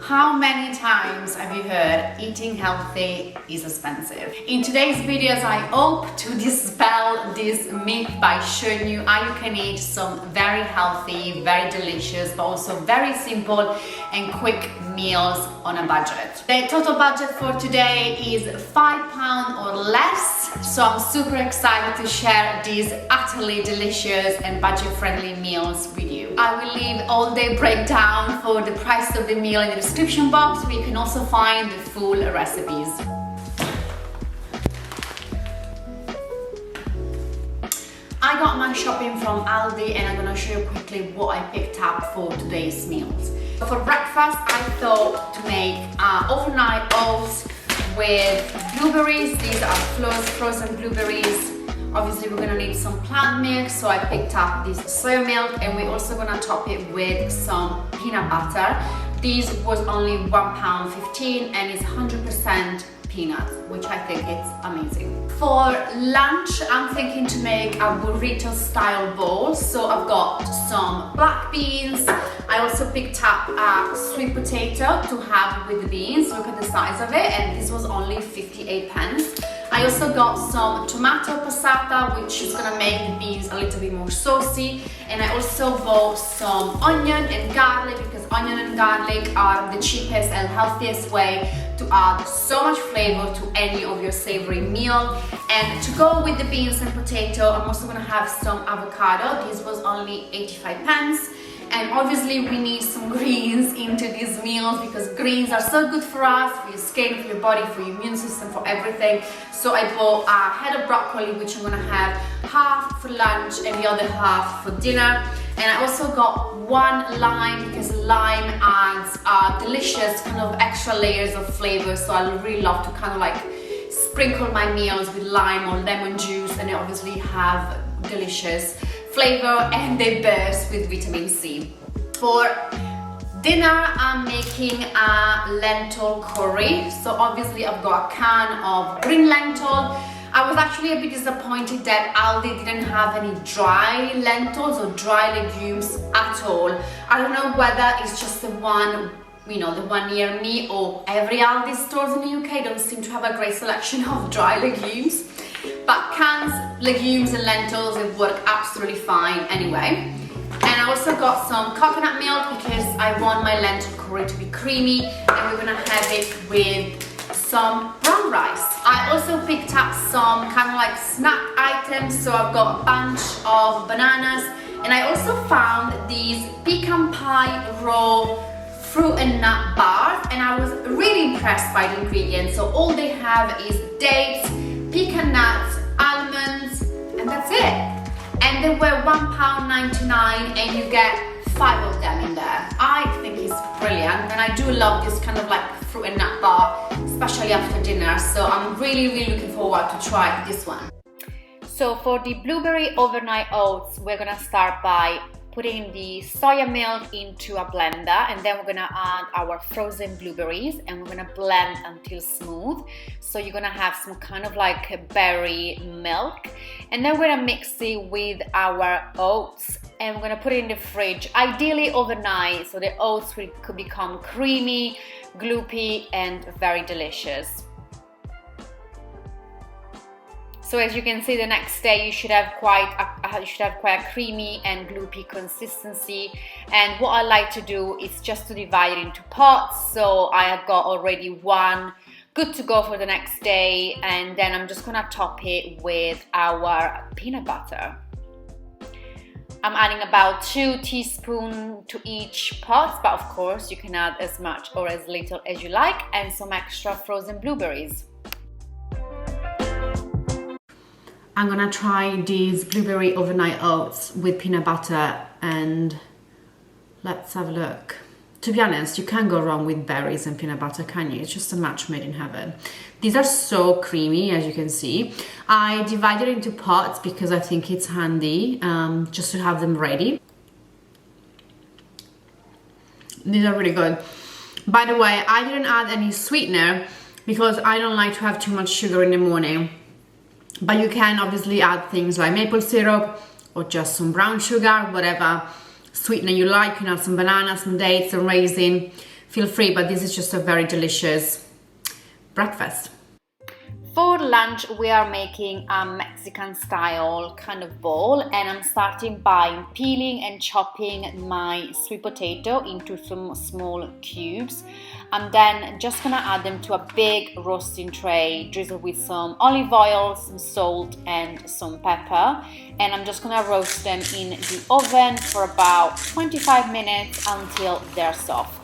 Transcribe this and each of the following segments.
How many times have you heard eating healthy is expensive? In today's videos, I hope to dispel this myth by showing you how you can eat some very healthy, very delicious, but also very simple and quick meals on a budget. The total budget for today is £5 or less, so I'm super excited to share these utterly delicious and budget-friendly meals with you. I will leave all the breakdown for the price of the meal in the description box, where you can also find the full recipes. I got my shopping from Aldi and I'm gonna show you quickly what I picked up for today's meals. For breakfast, I thought to make overnight oats with blueberries. These are frozen blueberries. Obviously, we're gonna need some plant milk, so I picked up this soy milk, and we're also gonna top it with some peanut butter. This was only £1.15 and it's 100% peanuts, which I think is amazing. For lunch, I'm thinking to make a burrito style bowl. So I've got some black beans. I also picked up a sweet potato to have with the beans. Look at the size of it, and this was only 58 pence. I also got some tomato passata, which is gonna make the beans a little bit more saucy. And I also bought some onion and garlic, because onion and garlic are the cheapest and healthiest way to add so much flavor to any of your savory meal. And to go with the beans and potato, I'm also gonna have some avocado. This was only 85 pence. And obviously we need some greens into these meals, because greens are so good for us, for your skin, for your body, for your immune system, for everything. So I bought a head of broccoli, which I'm gonna have half for lunch and the other half for dinner. And I also got one lime, because lime adds delicious kind of extra layers of flavor. So I really love to kind of like sprinkle my meals with lime or lemon juice, and they obviously have delicious flavor and they burst with vitamin C. For dinner, I'm making a lentil curry. So obviously I've got a can of green lentil. I was actually a bit disappointed that Aldi didn't have any dry lentils or dry legumes at all. I don't know whether it's just the one, the one near me, or every Aldi stores in the UK don't seem to have a great selection of dry legumes. But cans, legumes and lentils, they work absolutely fine anyway. And I also got some coconut milk, because I want my lentil curry to be creamy, and we're gonna have it with some brown rice. I also picked up some kind of like snack items, so I've got a bunch of bananas, and I also found these pecan pie raw fruit and nut bars, and I was really impressed by the ingredients. So all they have is dates, pecan nuts, almonds, and that's it. And they were £1.99 and you get 5 of them in there. I think it's brilliant, and I do love this kind of like fruit and nut bar, especially after dinner. So I'm really looking forward to try this one. So for the blueberry overnight oats, we're gonna start by putting the soya milk into a blender, and then we're gonna add our frozen blueberries, and we're gonna blend until smooth. So you're gonna have some kind of like a berry milk, and then we're gonna mix it with our oats, and we're gonna put it in the fridge, ideally overnight, so the oats could become creamy, gloopy, and very delicious. So as you can see, the next day you should have quite a creamy and gloopy consistency. And what I like to do is just to divide it into pots. So I have got already one good to go for the next day, and then I'm just gonna top it with our peanut butter. I'm adding about 2 teaspoons to each pot, but of course you can add as much or as little as you like, and some extra frozen blueberries. I'm gonna try these blueberry overnight oats with peanut butter, and let's have a look. To be honest, you can't go wrong with berries and peanut butter, can you? It's just a match made in heaven. These are so creamy, as you can see. I divided into pots because I think it's handy just to have them ready. These are really good. By the way, I didn't add any sweetener because I don't like to have too much sugar in the morning. But you can obviously add things like maple syrup or just some brown sugar, whatever sweetener you like. You can add some bananas, some dates, some raisin. feel free, but this is just a very delicious breakfast. For lunch, we are making a Mexican style kind of bowl, and I'm starting by peeling and chopping my sweet potato into some small cubes. I'm then just gonna add them to a big roasting tray, drizzled with some olive oil, some salt and some pepper, and I'm just gonna roast them in the oven for about 25 minutes until they're soft.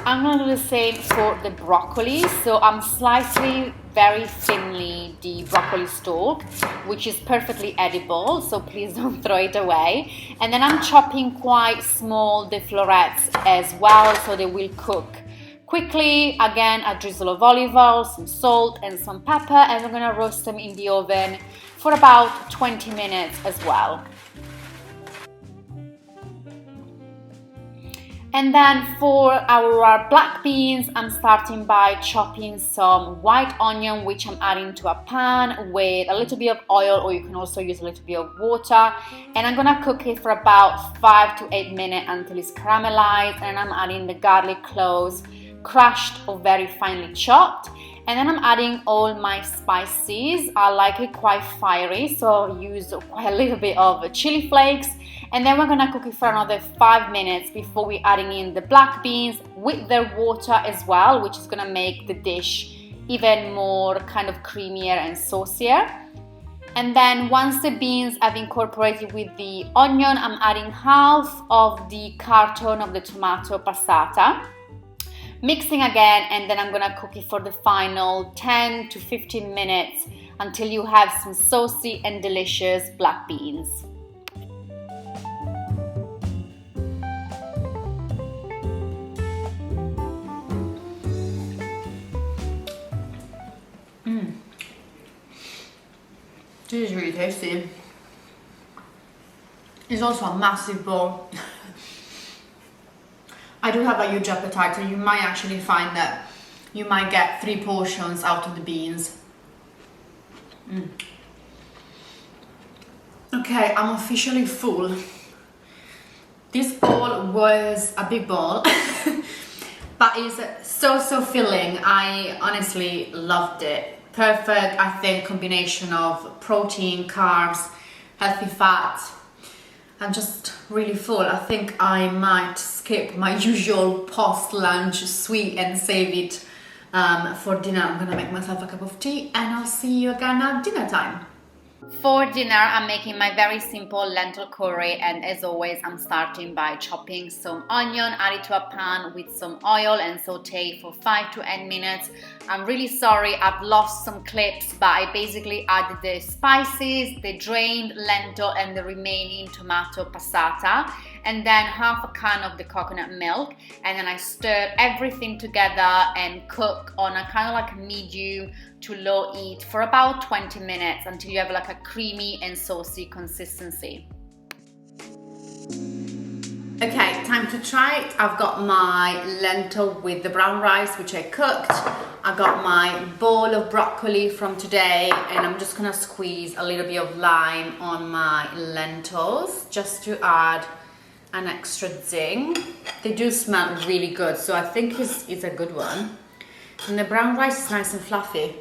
I'm gonna do the same for the broccoli. So I'm slicing very thinly the broccoli stalk, which is perfectly edible, so please don't throw it away. And then I'm chopping quite small the florets as well, so they will cook quickly. Again, a drizzle of olive oil, some salt and some pepper, and I'm gonna roast them in the oven for about 20 minutes as well. And then for our black beans, I'm starting by chopping some white onion, which I'm adding to a pan with a little bit of oil, or you can also use a little bit of water. And I'm gonna cook it for about 5 to 8 minutes until it's caramelized. And I'm adding the garlic cloves, crushed or very finely chopped. And then I'm adding all my spices. I like it quite fiery, so I use quite a little bit of chili flakes. And then we're gonna cook it for another 5 minutes before we're adding in the black beans with their water as well, which is gonna make the dish even more kind of creamier and saucier. And then once the beans have incorporated with the onion, I'm adding half of the carton of the tomato passata, mixing again, and then I'm gonna cook it for the final 10 to 15 minutes until you have some saucy and delicious black beans. This is really tasty. It's also a massive bowl. I do have a huge appetite, so you might actually find that you might get 3 portions out of the beans. Okay, I'm officially full. This bowl was a big bowl, but it's so filling. I honestly loved it. Perfect, I think, combination of protein, carbs, healthy fat. I'm just really full. I think I might skip my usual post-lunch sweet and save it for dinner. I'm gonna make myself a cup of tea and I'll see you again at dinner time. For dinner, I'm making my very simple lentil curry, and as always, I'm starting by chopping some onion, add it to a pan with some oil and saute for 5 to 8 minutes. I'm really sorry, I've lost some clips, but I basically added the spices, the drained lentil and the remaining tomato passata, and then half a can of the coconut milk, and then I stir everything together and cook on a kind of like a medium to low heat for about 20 minutes until you have like a creamy and saucy consistency. Okay, time to try it. I've got my lentil with the brown rice, which I cooked. I got my bowl of broccoli from today, and I'm just gonna squeeze a little bit of lime on my lentils just to add an extra zing. They do smell really good, so I think it's a good one. And the brown rice is nice and fluffy.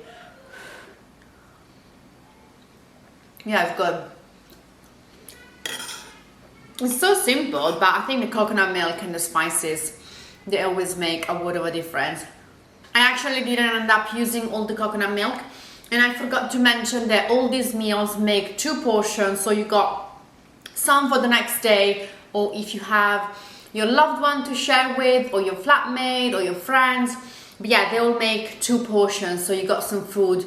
Yeah, it's good. It's so simple, but I think the coconut milk and the spices, they always make a world of a difference. I actually didn't end up using all the coconut milk, and I forgot to mention that all these meals make 2 portions, so you got some for the next day, or if you have your loved one to share with, or your flatmate, or your friends. But yeah, they all make 2 portions, so you got some food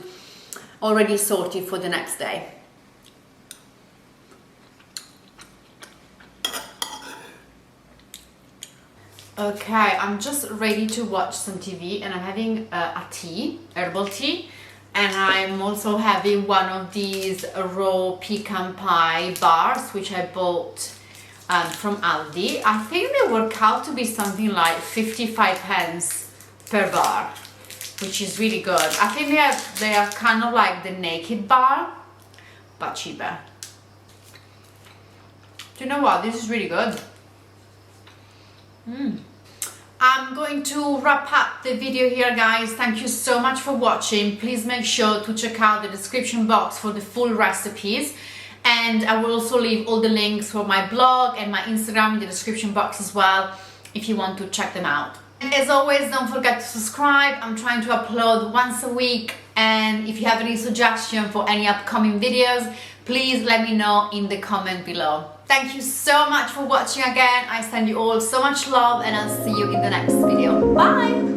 already sorted for the next day. Okay, I'm just ready to watch some TV, and I'm having a tea, herbal tea, and I'm also having one of these raw pecan pie bars, which I bought from Aldi. I think they work out to be something like 55 pence per bar, which is really good. I think they are kind of like the Naked bar, but cheaper. Do you know what? This is really good. I'm going to wrap up the video here, guys. Thank you so much for watching. Please make sure to check out the description box for the full recipes, and I will also leave all the links for my blog and my Instagram in the description box as well if you want to check them out. And as always, don't forget to subscribe. I'm trying to upload once a week, and if you have any suggestion for any upcoming videos, please let me know in the comment below. Thank you so much for watching again. I send you all so much love, and I'll see you in the next video. Bye!